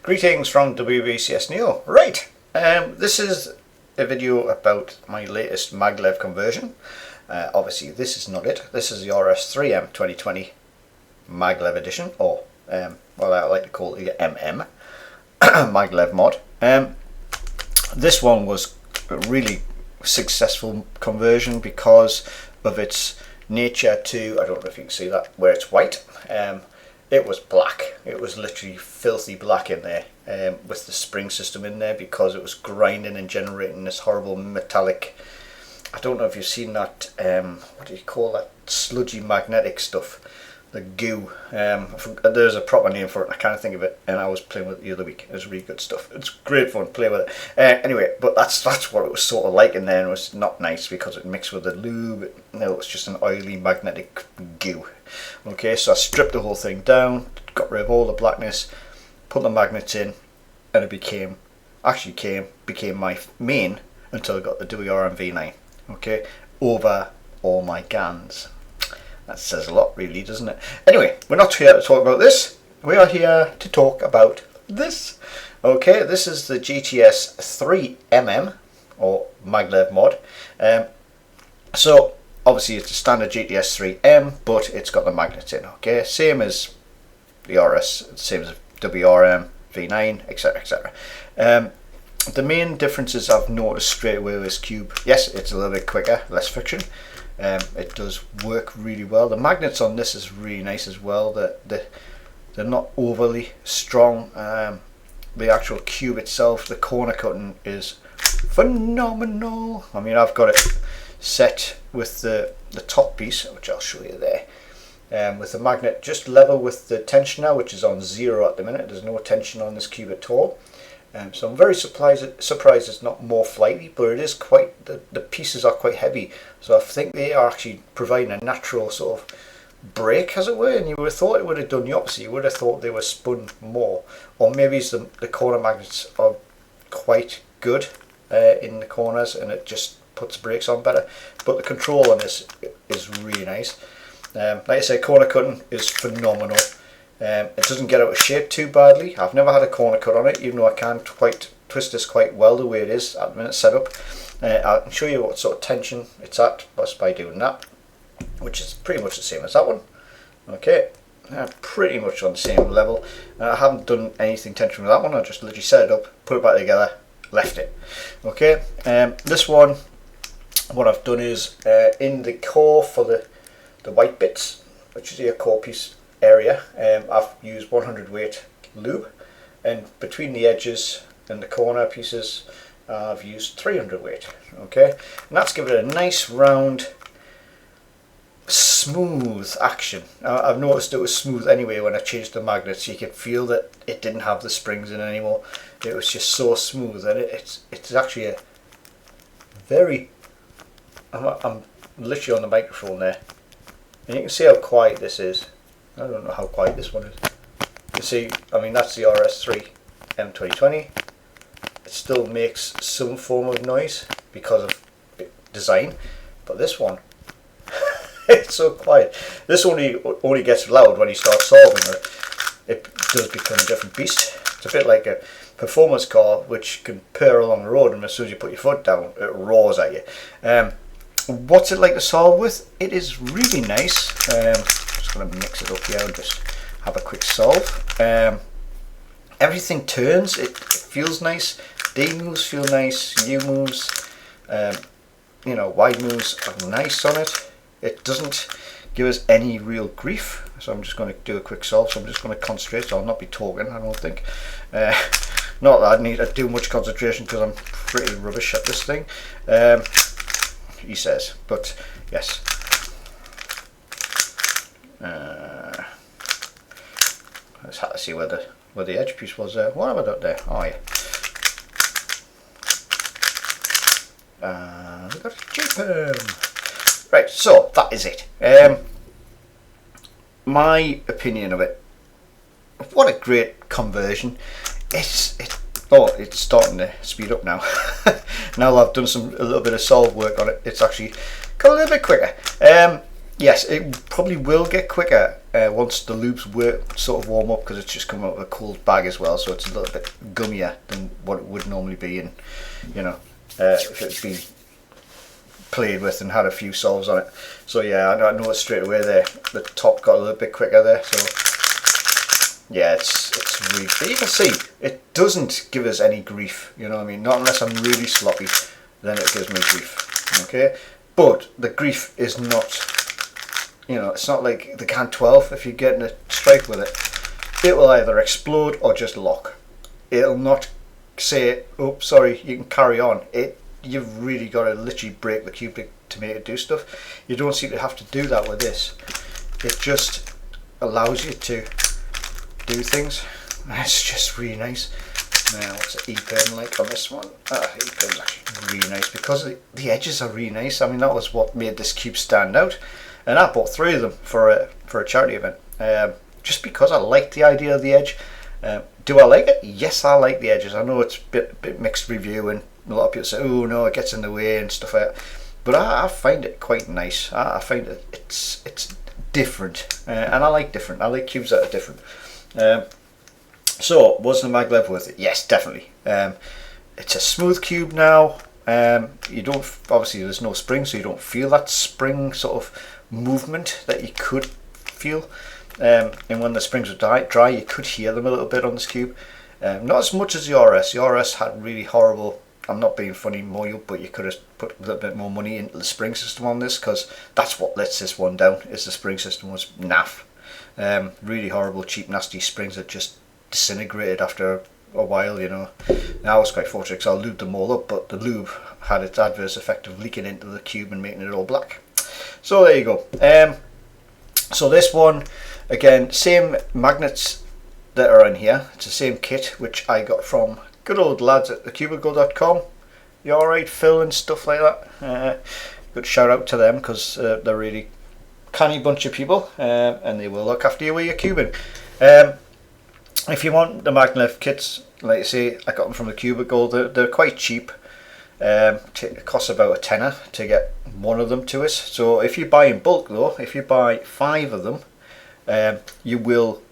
Greetings from WBCS Neo. Right, this is a video about my latest Maglev conversion. Obviously this is not it. This is the GTS3M 2020 Maglev edition, or well, I like to call it the MM Maglev mod. This one was a really successful conversion because of its nature to, I don't know if you can see that, where it's white. It was black. It was literally filthy black in there, with the spring system in there, because it was grinding and generating this horrible metallic, I don't know if you've seen that, what do you call that, sludgy magnetic stuff, the goo. There's a proper name for it, I can't think of it, and I was playing with it the other week. It was really good stuff. It's great fun playing with it. Anyway, but that's what it was sort of like in there, and it was not nice because it mixed with the lube. It was just an oily magnetic goo. Okay, so I stripped the whole thing down, got rid of all the blackness, put the magnets in, and it became my main until I got the WRM V9. Okay, over all my GANs. That says a lot, really, doesn't it? Anyway, we're not here to talk about this. We are here to talk about this. Okay, this is the GTS3M or Maglev mod. So obviously it's a standard GTS3M, but it's got the magnets in. Okay, same as the RS, same as WRM V9, etc., etc. The main differences I've noticed straight away with this cube. Yes, it's a little bit quicker, less friction. It does work really well. The magnets on this is really nice as well. They're not overly strong. The actual cube itself, the corner cutting is phenomenal. I mean, I've got it set with the top piece, which I'll show you there, with the magnet just level with the tension now, which is on 0 at the minute. There's no tension on this cube at all. So I'm very surprised it's not more flighty, but it is quite, the pieces are quite heavy, so I think they are actually providing a natural sort of break, as it were, and you would have thought it would have done the opposite. You would have thought they were spun more, or maybe the corner magnets are quite good in the corners and it just puts brakes on better, but the control on this is really nice. Like I say, corner cutting is phenomenal. It doesn't get out of shape too badly. I've never had a corner cut on it, even though I can quite twist this quite well the way it is at the minute set up. I can show you what sort of tension it's at just by doing that, which is pretty much the same as that one. Okay, pretty much on the same level. I haven't done anything tension with that one. I just literally set it up, put it back together, left it. Okay, this one, what I've done is in the core for the white bits, which is your core piece area, I've used 100 weight lube, and between the edges and the corner pieces I've used 300 weight. Okay, and that's given it a nice round smooth action. I've noticed it was smooth anyway when I changed the magnets. You could feel that it didn't have the springs in anymore. It was just so smooth, and it's actually a very, I'm literally on the microphone there, and you can see how quiet this is. I don't know how quiet this one is. You see, I mean, that's the GTS3M 2020. It still makes some form of noise because of design, but this one, it's so quiet. This only gets loud when you start solving it. It does become a different beast. It's a bit like a performance car which can purr along the road, and as soon as you put your foot down, it roars at you. What's it like to solve with? It is really nice. Going to mix it up here and just have a quick solve. Everything turns, it feels nice. D moves feel nice, U moves, Y moves are nice on it. It doesn't give us any real grief, so I'm just going to do a quick solve. So I'm just going to concentrate, so I'll not be talking, I don't think. Not that I need to do much concentration because I'm pretty rubbish at this thing, he says, but yes. I just had to see where the edge piece was there. What have I done there? Oh yeah. We got a J-perm. Right, so that is it. My opinion of it. What a great conversion. It's starting to speed up now. Now I've done a little bit of solve work on it. It's actually got a little bit quicker. Yes, it probably will get quicker once the lubes were sort of warm up, because it's just come out of a cold bag as well, so it's a little bit gummier than what it would normally be, and you know, if it's been played with and had a few solves on it. So yeah, I noticed straight away there the top got a little bit quicker there. So yeah, it's really, but you can see it doesn't give us any grief, you know what I mean? Not unless I'm really sloppy, then it gives me grief. Okay, but the grief is not, you know, it's not like the GAN 12. If you're getting a strike with it, it will either explode or just lock. It'll not say, oh sorry, you can carry on. You've really got to literally break the cube to make it do stuff. You don't seem to have to do that with this. It just allows you to do things. It's just really nice. Now, what's the E-pin like on this one? E-pin's actually really nice because the edges are really nice. I mean, that was what made this cube stand out. And I bought 3 of them for a charity event, just because I liked the idea of the edge. Do I like it? Yes, I like the edges. I know it's a bit mixed review, and a lot of people say, oh no, it gets in the way and stuff like that. But I find it quite nice. I find it's different, and I like different. I like cubes that are different. So, was the Maglev worth it? Yes, definitely. It's a smooth cube now. You don't, obviously there's no spring, so you don't feel that spring sort of movement that you could feel. And when the springs are dry, you could hear them a little bit on this cube. Not as much as the RS. The RS had really horrible, I'm not being funny, Moyo, but you could have put a little bit more money into the spring system on this, because that's what lets this one down, is the spring system was naff. Really horrible, cheap, nasty springs that just disintegrated after a while, you know. Now I was quite fortunate because I lubed them all up, but the lube had its adverse effect of leaking into the cube and making it all black. So there you go. So this one, again, same magnets that are in here. It's the same kit which I got from good old lads at thecubicle.com. You alright, Phil and stuff like that? Good shout out to them, because they're really canny bunch of people, and they will look after you with your cubing. If you want the Maglev kits, like I say, I got them from the Cubicle. They're quite cheap. It costs about a tenner to get one of them to us. So if you buy in bulk though, if you buy 5 of them, you will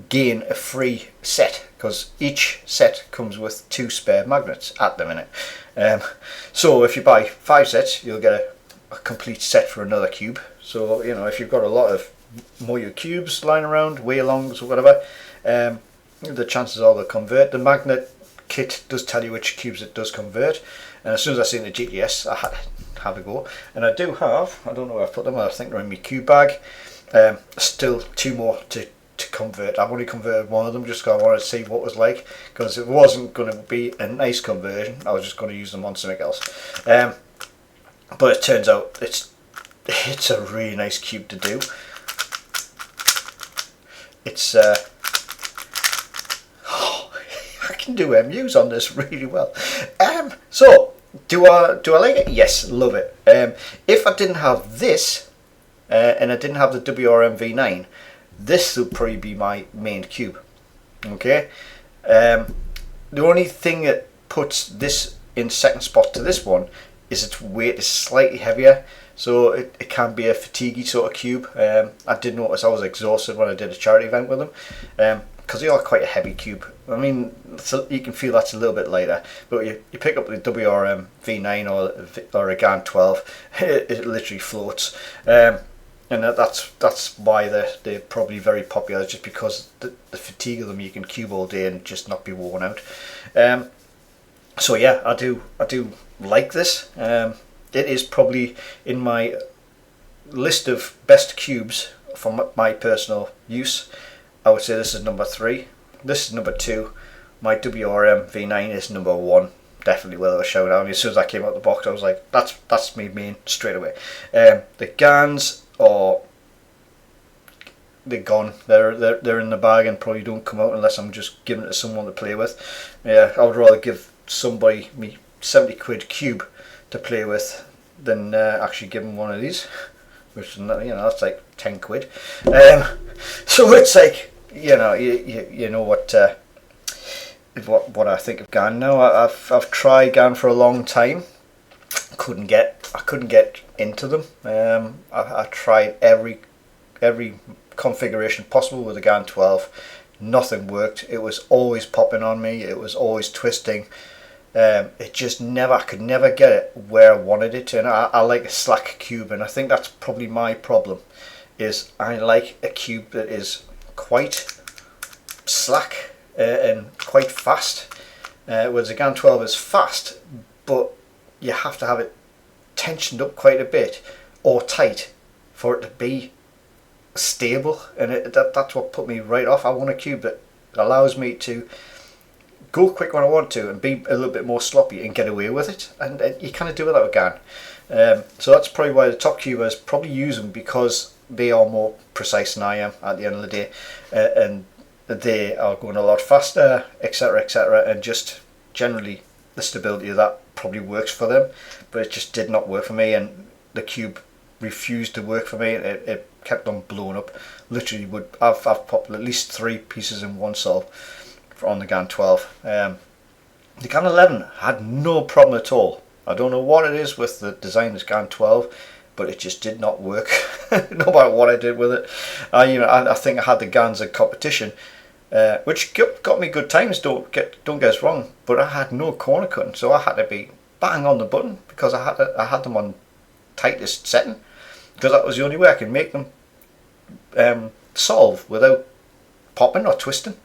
gain a free set, because each set comes with 2 spare magnets at the minute. So if you buy 5 sets, you'll get a complete set for another cube. So, you know, if you've got a lot of Moyo cubes lying around, way longs or whatever, the chances are they'll convert. The magnet kit does tell you which cubes it does convert, and as soon as I seen the GTS, I had to have a go. And I do have, I don't know where I've put them, I think they're in my cube bag. Still 2 more to convert. I've only converted 1 of them just because I wanted to see what it was like, because it wasn't going to be a nice conversion. I was just going to use them on something else. But it turns out it's a really nice cube to do. It's I can do MUs on this really well. So do I like it? Yes, love it. If I didn't have this, and I didn't have the WRM V9, this would probably be my main cube. Okay. The only thing that puts this in second spot to this one is its weight is slightly heavier, so it can be a fatiguey sort of cube. I did notice I was exhausted when I did a charity event with them, because they are quite a heavy cube. I mean, so you can feel that's a little bit lighter, but you pick up the WRM V9 or a GAN 12, it literally floats. And that's why they're probably very popular, just because the fatigue of them, you can cube all day and just not be worn out. So yeah, I do like this. It is probably in my list of best cubes for my personal use. I would say this is number 3. This is number 2. My WRM V9 is number 1. Definitely worth a shout out. I mean, as soon as I came out the box, I was like, that's me main straight away. The GANs, they're gone. They're in the bag and probably don't come out unless I'm just giving it to someone to play with. Yeah, I would rather give somebody me 70 quid cube to play with than actually give them one of these, which, you know, that's like 10 quid. So it's like, you know, you know what I think of GAN now. I've tried GAN for a long time. I couldn't get into them. I tried every configuration possible with the GAN 12. Nothing worked. It was always popping on me. It was always twisting. It just I could never get it where I wanted it to. And I like a slack cube, and I think that's probably my problem, is I like a cube that is quite slack and quite fast. Whereas the GAN 12 is fast, but you have to have it tensioned up quite a bit or tight for it to be stable, and that's what put me right off. I want a cube that allows me to go quick when I want to and be a little bit more sloppy and get away with it, and you kind of do without a GAN. So that's probably why the top cubers probably use them, because they are more precise than I am at the end of the day, and they are going a lot faster, etc, etc, and just generally the stability of that probably works for them, but it just did not work for me, and the cube refused to work for me. It kept on blowing up. Literally I've popped at least 3 pieces in one solve on the GAN 12. The GAN 11 had no problem at all. I don't know what it is with the design of GAN 12, but it just did not work. No matter what I did with it. I think I had the GANs in competition, which got me good times. Don't get us wrong, but I had no corner cutting, so I had to be bang on the button because I had them on tightest setting, because that was the only way I could make them solve without popping or twisting.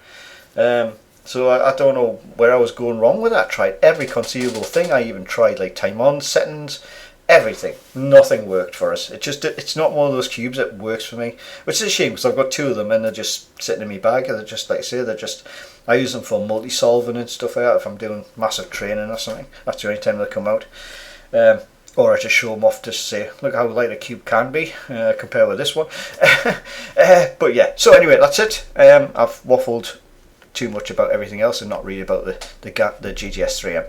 So I don't know where I was going wrong with that. I tried every conceivable thing. I even tried like time on settings, everything. Nothing worked for us. It's not one of those cubes that works for me, which is a shame, because I've got 2 of them and they're just sitting in my bag. They're just, like I say, I use them for multi-solving and stuff like that if I'm doing massive training or something. That's the only time they come out. Or I just show them off to say, look how light a cube can be compared with this one. But yeah, so anyway, that's it. I've waffled too much about everything else and not really about the GTS3M.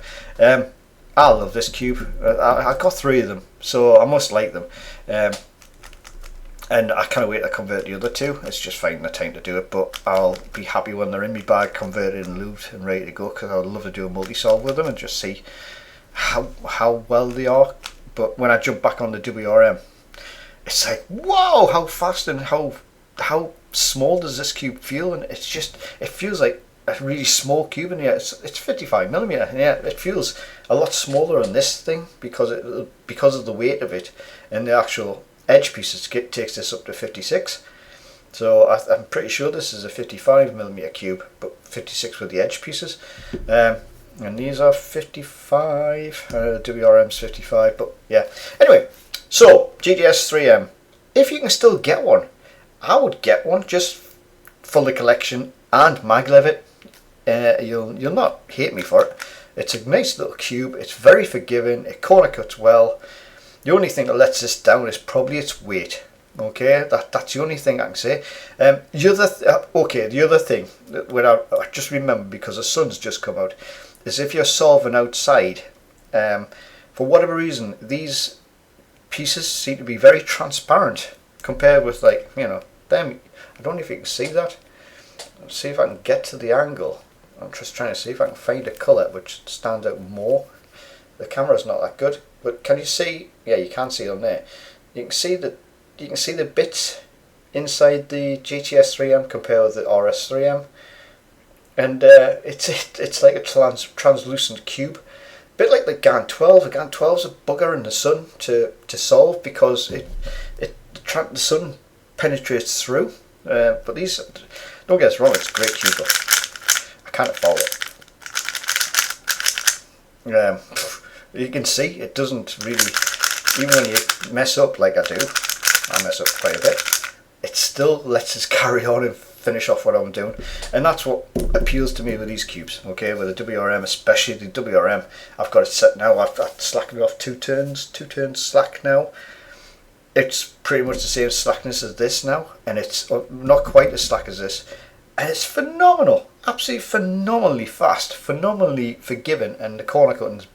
I love this cube. I got 3 of them, so I must like them. And I can't wait to convert the other 2. It's just finding the time to do it, but I'll be happy when they're in my bag, converted and lubed and ready to go, because I would love to do a multi-solve with them and just see how well they are. But when I jump back on the WRM, it's like, wow, how fast and how small does this cube feel? And it feels like a really small cube, and yeah, it's 55mm, and yeah, it feels a lot smaller on this thing because of the weight of it, and the actual edge pieces takes this up to 56. So I'm pretty sure this is a 55mm cube, but 56 with the edge pieces. And these are 55, WRM's 55, but yeah. Anyway, so GTS3M, if you can still get one, I would get one just for the collection and maglev it. You'll not hate me for it. It's a nice little cube. It's very forgiving. It corner cuts well. The only thing that lets this down is probably its weight. Okay, that's the only thing I can say. The other thing that I just remember, because the sun's just come out, is if you're solving outside, for whatever reason, these pieces seem to be very transparent compared with, like, them. I don't know if you can see that. Let's see if I can get to the angle. I'm just trying to see if I can find a colour which stands out more. The camera's not that good, but can you see? Yeah, you can see on there. You can see the bits inside the GTS3M compared with the RS3M, and it's like a translucent cube, a bit like the GAN 12. The GAN 12's a bugger in the sun to solve, because the sun penetrates through. But these, don't get us wrong, it's a great cube, but I can't afford it. You can see it doesn't really, even when you mess up like I do, I mess up quite a bit, it still lets us carry on and finish off what I'm doing. And that's what appeals to me with these cubes. Okay, with the WRM, especially the WRM, I've got it set now. I've slackened it off 2 turns slack now. It's pretty much the same slackness as this now, and it's not quite as slack as this, and it's phenomenal, absolutely phenomenally fast, phenomenally forgiving, and the corner cutting's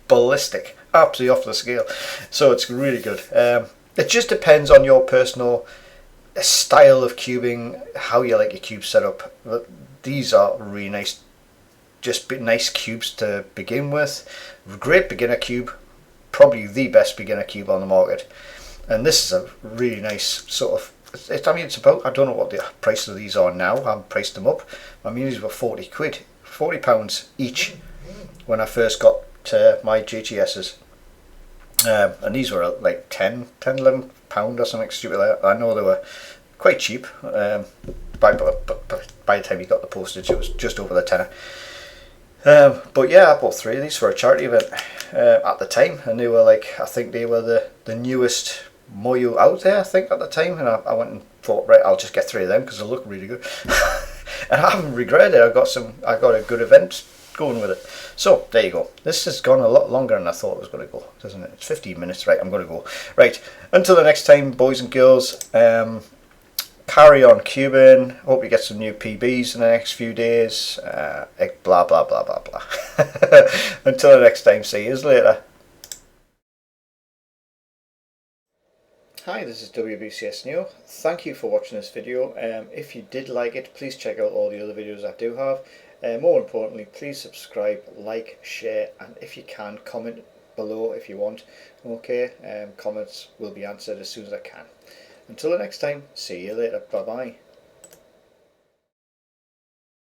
ballistic, absolutely off the scale. So it's really good. It just depends on your personal style of cubing, how you like your cube set up. But these are really nice, just nice cubes to begin with. Great beginner cube, probably the best beginner cube on the market. And this is a really nice sort of I mean, it's about, I don't know what the price of these are now. I haven't priced them up. I mean, these were 40 quid, £40 each when I first got my GTSs. And these were like 10, 11 pound or something stupid like that. I know they were quite cheap. By the time you got the postage, it was just over the tenner. But yeah, I bought 3 of these for a charity event at the time, and they were like, I think they were the newest Moyu out there, I think, at the time. And I went and thought, right, I'll just get 3 of them because they look really good. And I haven't regretted it. I got a good event going with it. So there you go. This has gone a lot longer than I thought it was going to go, doesn't it? It's 15 minutes. Right, I'm going to go. Right, until the next time, boys and girls, carry on cubing. Hope you get some new PBs in the next few days. Blah blah blah blah blah. Until the next time, see you later. Hi, this is WBCS Neo. Thank you for watching this video. If you did like it, please check out all the other videos I do have. More importantly, please subscribe, like, share, and if you can, comment below if you want. Okay, comments will be answered as soon as I can. Until the next time, see you later. Bye bye.